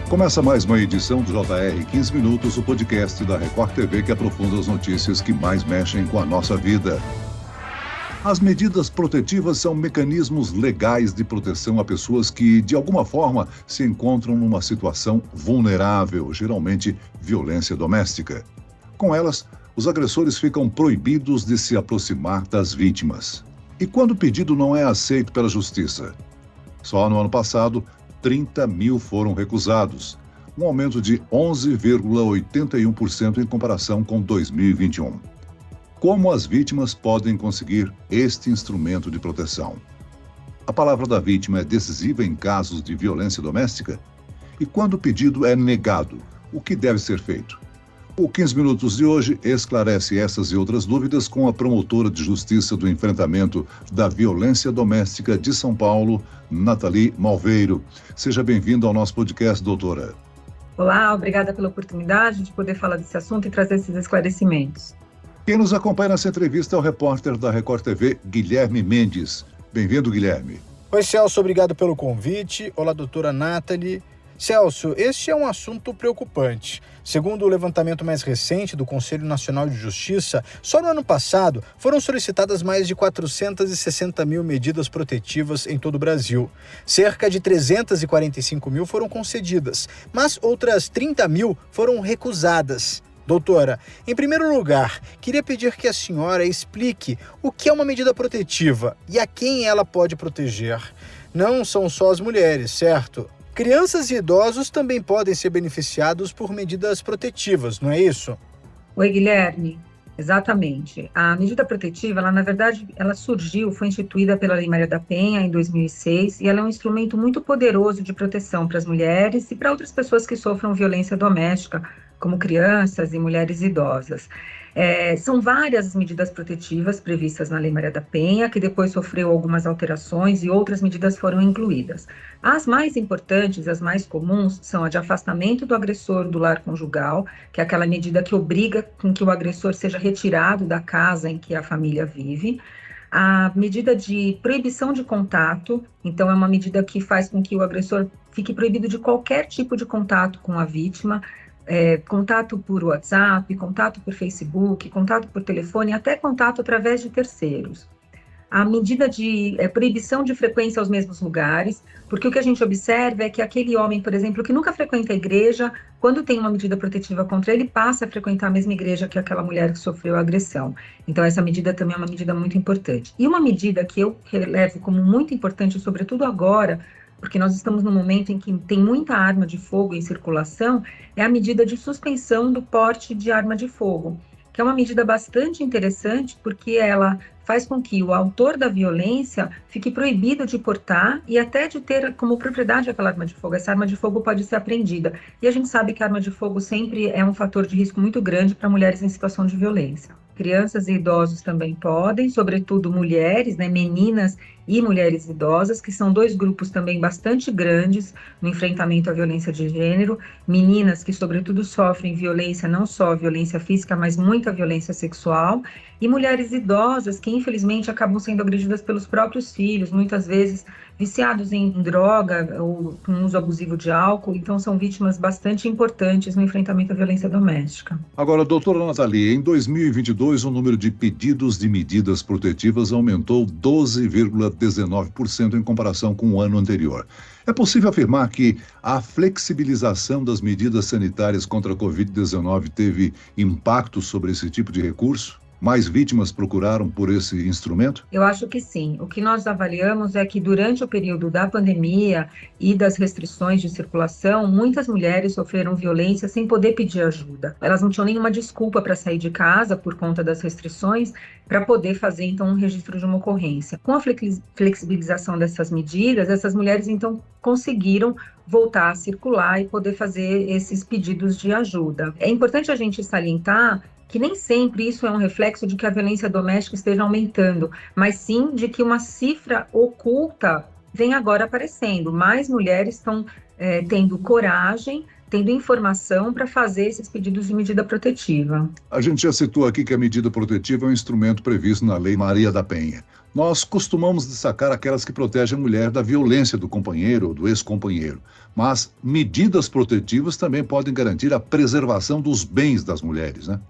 Começa mais uma edição do JR 15 Minutos, o podcast da Record TV que aprofunda as notícias que mais mexem com a nossa vida. As medidas protetivas são mecanismos legais de proteção a pessoas que, de alguma forma, se encontram numa situação vulnerável, geralmente violência doméstica. Com elas, os agressores ficam proibidos de se aproximar das vítimas. E quando o pedido não é aceito pela justiça? Só no ano passado, 30 mil foram recusados, um aumento de 11,81% em comparação com 2021. Como as vítimas podem conseguir este instrumento de proteção? A palavra da vítima é decisiva em casos de violência doméstica? E quando o pedido é negado, o que deve ser feito? O 15 Minutos de hoje esclarece essas e outras dúvidas com a promotora de justiça do enfrentamento da violência doméstica de São Paulo, Nathalie Malveiro. Seja bem-vinda ao nosso podcast, doutora. Olá, obrigada pela oportunidade de poder falar desse assunto e trazer esses esclarecimentos. Quem nos acompanha nessa entrevista é o repórter da Record TV, Guilherme Mendes. Bem-vindo, Guilherme. Oi, Celso, obrigado pelo convite. Olá, doutora Nathalie. Celso, este é um assunto preocupante. Segundo o levantamento mais recente do Conselho Nacional de Justiça, só no ano passado foram solicitadas mais de 460 mil medidas protetivas em todo o Brasil. Cerca de 345 mil foram concedidas, mas outras 30 mil foram recusadas. Doutora, em primeiro lugar, queria pedir que a senhora explique o que é uma medida protetiva e a quem ela pode proteger. Não são só as mulheres, certo? Crianças e idosos também podem ser beneficiados por medidas protetivas, não é isso? Oi, Guilherme. Exatamente. A medida protetiva, ela, na verdade, foi instituída pela Lei Maria da Penha em 2006 e ela é um instrumento muito poderoso de proteção para as mulheres e para outras pessoas que sofram violência doméstica, como crianças e mulheres idosas. São várias medidas protetivas previstas na Lei Maria da Penha, que depois sofreu algumas alterações e outras medidas foram incluídas. As mais importantes, as mais comuns, são a de afastamento do agressor do lar conjugal, que é aquela medida que obriga com que o agressor seja retirado da casa em que a família vive. A medida de proibição de contato, então é uma medida que faz com que o agressor fique proibido de qualquer tipo de contato com a vítima, contato por WhatsApp, contato por Facebook, contato por telefone, até contato através de terceiros. A medida de proibição de frequência aos mesmos lugares, porque o que a gente observa é que aquele homem, por exemplo, que nunca frequenta a igreja, quando tem uma medida protetiva contra ele, passa a frequentar a mesma igreja que aquela mulher que sofreu a agressão. Então, essa medida também é uma medida muito importante. E uma medida que eu relevo como muito importante, sobretudo agora, porque nós estamos num momento em que tem muita arma de fogo em circulação, é a medida de suspensão do porte de arma de fogo, que é uma medida bastante interessante porque ela faz com que o autor da violência fique proibido de portar e até de ter como propriedade aquela arma de fogo. Essa arma de fogo pode ser apreendida. E a gente sabe que a arma de fogo sempre é um fator de risco muito grande para mulheres em situação de violência. Crianças e idosos também podem, sobretudo mulheres, meninas e mulheres idosas, que são dois grupos também bastante grandes no enfrentamento à violência de gênero. Meninas que, sobretudo, sofrem violência, não só violência física, mas muita violência sexual. E mulheres idosas que, infelizmente, acabam sendo agredidas pelos próprios filhos, muitas vezes viciados em droga ou com uso abusivo de álcool. Então, são vítimas bastante importantes no enfrentamento à violência doméstica. Agora, doutora Nathalie, em 2022, o número de pedidos de medidas protetivas aumentou 12,19% em comparação com o ano anterior. É possível afirmar que a flexibilização das medidas sanitárias contra a Covid-19 teve impacto sobre esse tipo de recurso? Mais vítimas procuraram por esse instrumento? Eu acho que sim. O que nós avaliamos é que durante o período da pandemia e das restrições de circulação, muitas mulheres sofreram violência sem poder pedir ajuda. Elas não tinham nenhuma desculpa para sair de casa por conta das restrições para poder fazer, então, um registro de uma ocorrência. Com a flexibilização dessas medidas, essas mulheres, então, conseguiram voltar a circular e poder fazer esses pedidos de ajuda. É importante a gente salientar que nem sempre isso é um reflexo de que a violência doméstica esteja aumentando, mas sim de que uma cifra oculta vem agora aparecendo. Mais mulheres estão tendo coragem, tendo informação para fazer esses pedidos de medida protetiva. A gente já citou aqui que a medida protetiva é um instrumento previsto na Lei Maria da Penha. Nós costumamos destacar aquelas que protegem a mulher da violência do companheiro ou do ex-companheiro, mas medidas protetivas também podem garantir a preservação dos bens das mulheres, né?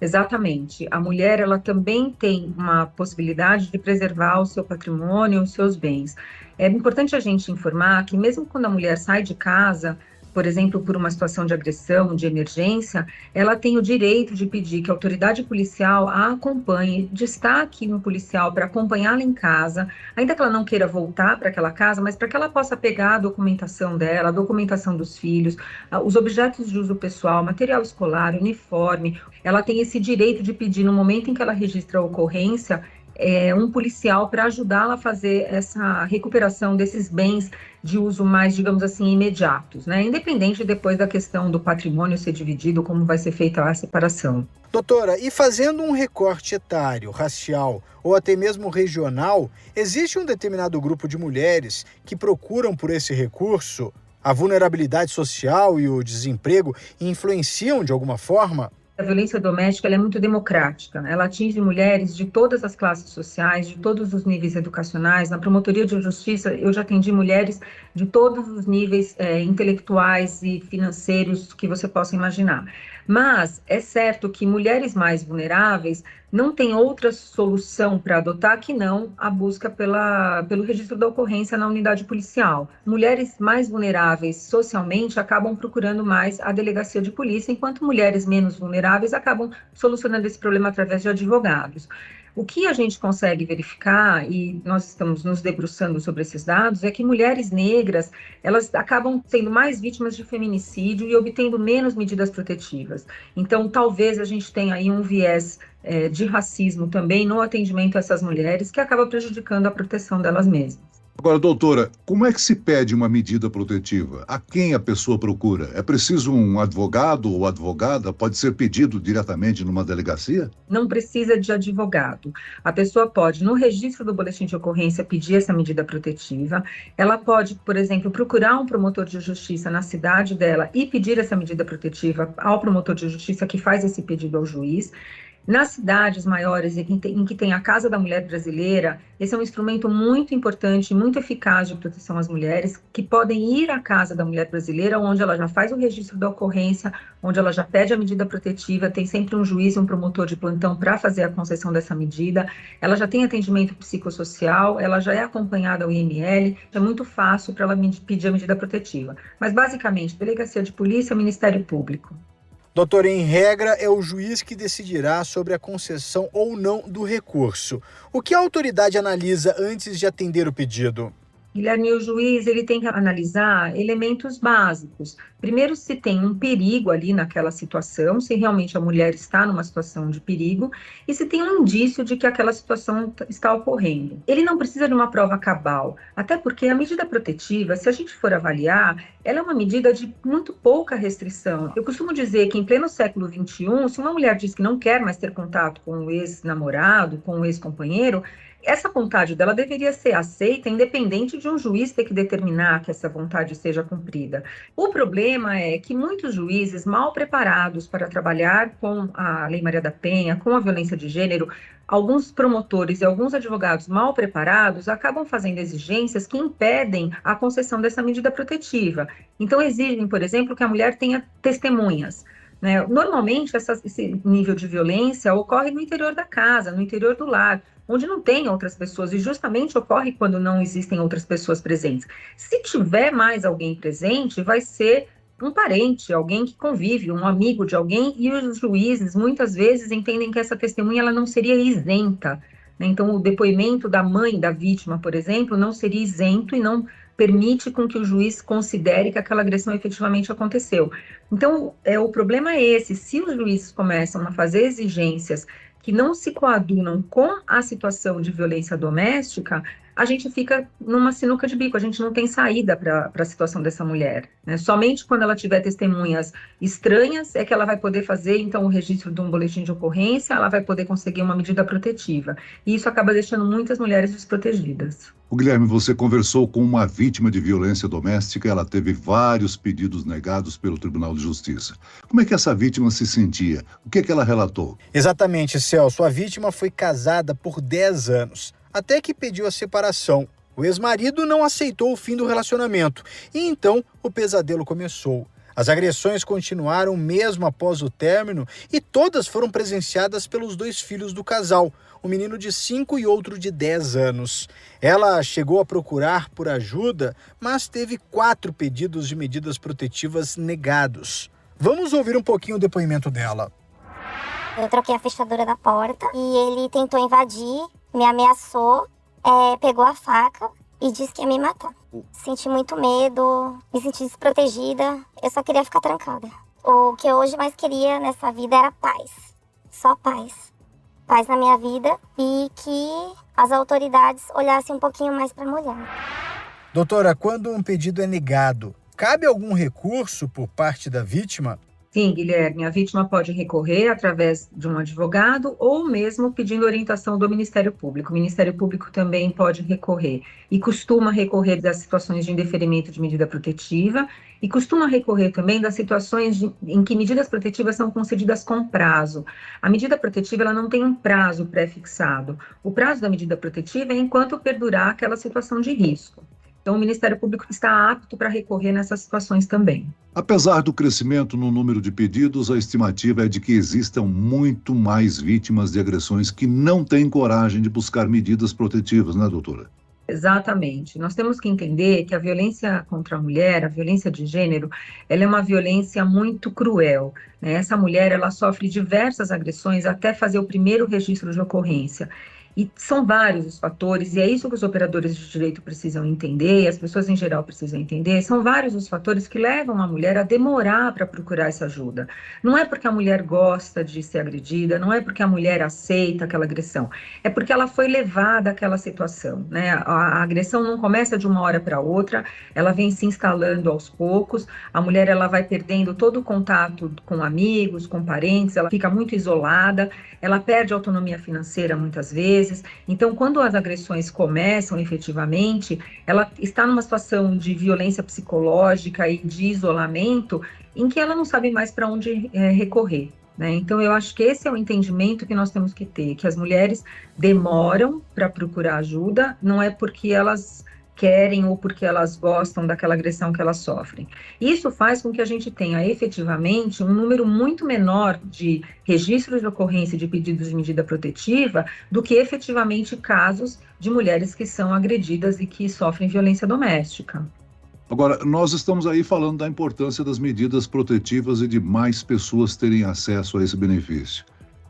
Exatamente. A mulher, ela também tem uma possibilidade de preservar o seu patrimônio, os seus bens. É importante a gente informar que mesmo quando a mulher sai de casa, por exemplo, por uma situação de agressão, de emergência, ela tem o direito de pedir que a autoridade policial a acompanhe, destaque um policial para acompanhá-la em casa, ainda que ela não queira voltar para aquela casa, mas para que ela possa pegar a documentação dela, a documentação dos filhos, os objetos de uso pessoal, material escolar, uniforme. Ela tem esse direito de pedir, no momento em que ela registra a ocorrência, um policial para ajudá-la a fazer essa recuperação desses bens de uso mais, digamos assim, imediatos, né? Independente depois da questão do patrimônio ser dividido, como vai ser feita a separação. Doutora, e fazendo um recorte etário, racial ou até mesmo regional, existe um determinado grupo de mulheres que procuram por esse recurso? A vulnerabilidade social e o desemprego influenciam de alguma forma? A violência doméstica ela é muito democrática, ela atinge mulheres de todas as classes sociais, de todos os níveis educacionais. Na promotoria de justiça, eu já atendi mulheres de todos os níveis intelectuais e financeiros que você possa imaginar. Mas é certo que mulheres mais vulneráveis não têm outra solução para adotar que não a busca pelo registro da ocorrência na unidade policial. Mulheres mais vulneráveis socialmente acabam procurando mais a delegacia de polícia, enquanto mulheres menos vulneráveis acabam solucionando esse problema através de advogados. O que a gente consegue verificar, e nós estamos nos debruçando sobre esses dados, é que mulheres negras, elas acabam sendo mais vítimas de feminicídio e obtendo menos medidas protetivas. Então, talvez a gente tenha aí um viés de racismo também no atendimento a essas mulheres, que acaba prejudicando a proteção delas mesmas. Agora, doutora, como é que se pede uma medida protetiva? A quem a pessoa procura? É preciso um advogado ou advogada? Pode ser pedido diretamente numa delegacia? Não precisa de advogado. A pessoa pode, no registro do boletim de ocorrência, pedir essa medida protetiva. Ela pode, por exemplo, procurar um promotor de justiça na cidade dela e pedir essa medida protetiva ao promotor de justiça que faz esse pedido ao juiz. Nas cidades maiores em que tem a Casa da Mulher Brasileira, esse é um instrumento muito importante, muito eficaz de proteção às mulheres, que podem ir à Casa da Mulher Brasileira, onde ela já faz o registro da ocorrência, onde ela já pede a medida protetiva, tem sempre um juiz e um promotor de plantão para fazer a concessão dessa medida, ela já tem atendimento psicossocial, ela já é acompanhada ao IML, é muito fácil para ela pedir a medida protetiva. Mas, basicamente, Delegacia de Polícia, Ministério Público. Doutor, em regra, é o juiz que decidirá sobre a concessão ou não do recurso. O que a autoridade analisa antes de atender o pedido? Guilherme, o juiz ele tem que analisar elementos básicos. Primeiro, se tem um perigo ali naquela situação, se realmente a mulher está numa situação de perigo, e se tem um indício de que aquela situação está ocorrendo. Ele não precisa de uma prova cabal, até porque a medida protetiva, se a gente for avaliar, ela é uma medida de muito pouca restrição. Eu costumo dizer que em pleno século XXI, se uma mulher diz que não quer mais ter contato com o ex-namorado, com o ex-companheiro, essa vontade dela deveria ser aceita, independente de um juiz ter que determinar que essa vontade seja cumprida. O problema é que muitos juízes mal preparados para trabalhar com a Lei Maria da Penha, com a violência de gênero, alguns promotores e alguns advogados mal preparados acabam fazendo exigências que impedem a concessão dessa medida protetiva. Então, exigem, por exemplo, que a mulher tenha testemunhas. Normalmente, esse nível de violência ocorre no interior da casa, no interior do lar, onde não tem outras pessoas, e justamente ocorre quando não existem outras pessoas presentes. Se tiver mais alguém presente, vai ser um parente, alguém que convive, um amigo de alguém, e os juízes muitas vezes entendem que essa testemunha ela não seria isenta. Então, o depoimento da mãe da vítima, por exemplo, não seria isento e não permite com que o juiz considere que aquela agressão efetivamente aconteceu. Então, o problema é esse: se os juízes começam a fazer exigências que não se coadunam com a situação de violência doméstica, a gente fica numa sinuca de bico, a gente não tem saída para a situação dessa mulher. Somente quando ela tiver testemunhas estranhas é que ela vai poder fazer, então, o registro de um boletim de ocorrência, ela vai poder conseguir uma medida protetiva. E isso acaba deixando muitas mulheres desprotegidas. O Guilherme, você conversou com uma vítima de violência doméstica, ela teve vários pedidos negados pelo Tribunal de Justiça. Como é que essa vítima se sentia? O que é que ela relatou? Exatamente, Celso. A vítima foi casada por 10 anos. até que pediu a separação. O ex-marido não aceitou o fim do relacionamento e então o pesadelo começou. As agressões continuaram mesmo após o término e todas foram presenciadas pelos 2 filhos do casal, um menino de 5 e outro de 10 anos. Ela chegou a procurar por ajuda, mas teve 4 pedidos de medidas protetivas negados. Vamos ouvir um pouquinho o depoimento dela. Eu troquei a fechadura da porta e ele tentou invadir, me ameaçou, pegou a faca e disse que ia me matar. Senti muito medo, me senti desprotegida, eu só queria ficar trancada. O que eu hoje mais queria nessa vida era paz, só paz. Paz na minha vida e que as autoridades olhassem um pouquinho mais para a mulher. Doutora, quando um pedido é negado, cabe algum recurso por parte da vítima? Sim, Guilherme, a vítima pode recorrer através de um advogado ou mesmo pedindo orientação do Ministério Público. O Ministério Público também pode recorrer e costuma recorrer das situações de indeferimento de medida protetiva e costuma recorrer também das situações em que medidas protetivas são concedidas com prazo. A medida protetiva ela não tem um prazo pré-fixado. O prazo da medida protetiva é enquanto perdurar aquela situação de risco. Então, o Ministério Público está apto para recorrer nessas situações também. Apesar do crescimento no número de pedidos, a estimativa é de que existam muito mais vítimas de agressões que não têm coragem de buscar medidas protetivas, né, doutora? Exatamente. Nós temos que entender que a violência contra a mulher, a violência de gênero, ela é uma violência muito cruel, né? Essa mulher, ela sofre diversas agressões até fazer o primeiro registro de ocorrência. E são vários os fatores, e é isso que os operadores de direito precisam entender, e as pessoas em geral precisam entender, são vários os fatores que levam a mulher a demorar para procurar essa ajuda. Não é porque a mulher gosta de ser agredida, não é porque a mulher aceita aquela agressão, é porque ela foi levada àquela situação, né? A agressão não começa de uma hora para outra, ela vem se instalando aos poucos, a mulher ela vai perdendo todo o contato com amigos, com parentes, ela fica muito isolada, ela perde a autonomia financeira muitas vezes. Então, quando as agressões começam efetivamente, ela está numa situação de violência psicológica e de isolamento em que ela não sabe mais para onde recorrer, né? Então, eu acho que esse é o entendimento que nós temos que ter, que as mulheres demoram para procurar ajuda, não é porque elas querem ou porque elas gostam daquela agressão que elas sofrem. Isso faz com que a gente tenha efetivamente um número muito menor de registros de ocorrência de pedidos de medida protetiva do que efetivamente casos de mulheres que são agredidas e que sofrem violência doméstica. Agora, nós estamos aí falando da importância das medidas protetivas e de mais pessoas terem acesso a esse benefício.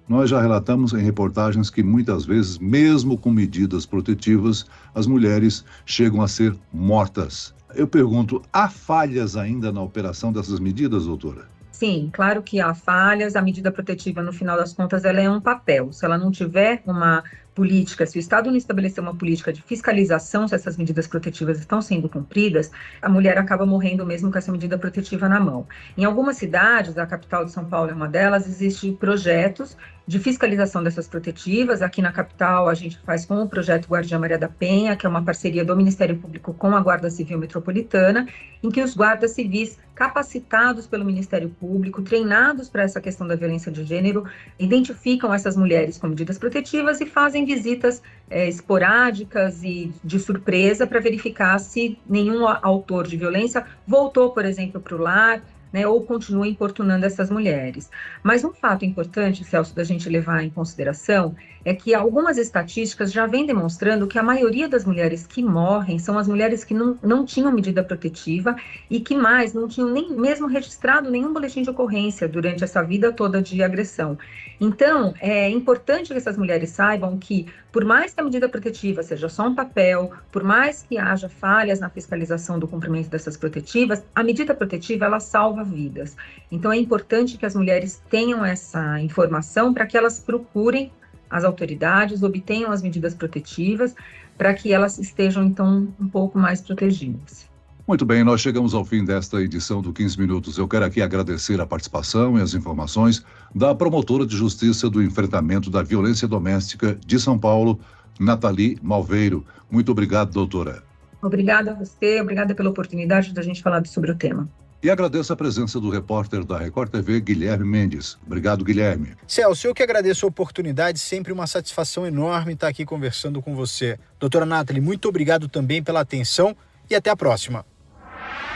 Nós já relatamos em reportagens que muitas vezes, mesmo com medidas protetivas, as mulheres chegam a ser mortas. Eu pergunto, há falhas ainda na operação dessas medidas, doutora? Sim, claro que há falhas. A medida protetiva, no final das contas, ela é um papel. Se ela não tiver uma política, se o Estado não estabelecer uma política de fiscalização se essas medidas protetivas estão sendo cumpridas, a mulher acaba morrendo mesmo com essa medida protetiva na mão. Em algumas cidades, a capital de São Paulo é uma delas, existem projetos de fiscalização dessas protetivas. Aqui na capital, a gente faz com o projeto Guardiã Maria da Penha, que é uma parceria do Ministério Público com a Guarda Civil Metropolitana, em que os guardas civis capacitados pelo Ministério Público, treinados para essa questão da violência de gênero, identificam essas mulheres com medidas protetivas e fazem visitas esporádicas e de surpresa para verificar se nenhum autor de violência voltou, por exemplo, para o lar, né, ou continua importunando essas mulheres. Mas um fato importante, Celso, da gente levar em consideração, é que algumas estatísticas já vêm demonstrando que a maioria das mulheres que morrem são as mulheres que não tinham medida protetiva e que mais não tinham nem mesmo registrado nenhum boletim de ocorrência durante essa vida toda de agressão. Então, é importante que essas mulheres saibam que, por mais que a medida protetiva seja só um papel, por mais que haja falhas na fiscalização do cumprimento dessas protetivas, a medida protetiva, ela salva vidas. Então, é importante que as mulheres tenham essa informação para que elas procurem as autoridades, obtenham as medidas protetivas, para que elas estejam, então, um pouco mais protegidas. Muito bem, nós chegamos ao fim desta edição do 15 Minutos. Eu quero aqui agradecer a participação e as informações da promotora de justiça do enfrentamento da violência doméstica de São Paulo, Nathalie Malveiro. Muito obrigado, doutora. Obrigada a você, obrigada pela oportunidade de a gente falar sobre o tema. E agradeço a presença do repórter da Record TV, Guilherme Mendes. Obrigado, Guilherme. Celso, eu que agradeço a oportunidade, sempre uma satisfação enorme estar aqui conversando com você. Doutora Nathalie, muito obrigado também pela atenção e até a próxima.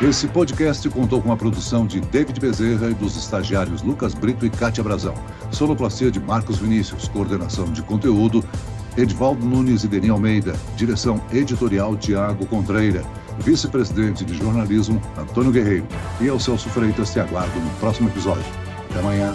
Esse podcast contou com a produção de David Bezerra e dos estagiários Lucas Brito e Kátia Brazão. Sonoplastia de Marcos Vinícius, coordenação de conteúdo, Edvaldo Nunes e Deni Almeida, direção editorial Tiago Contreira, vice-presidente de jornalismo Antônio Guerreiro. E eu, Celso Freitas, te aguardo no próximo episódio. Até amanhã.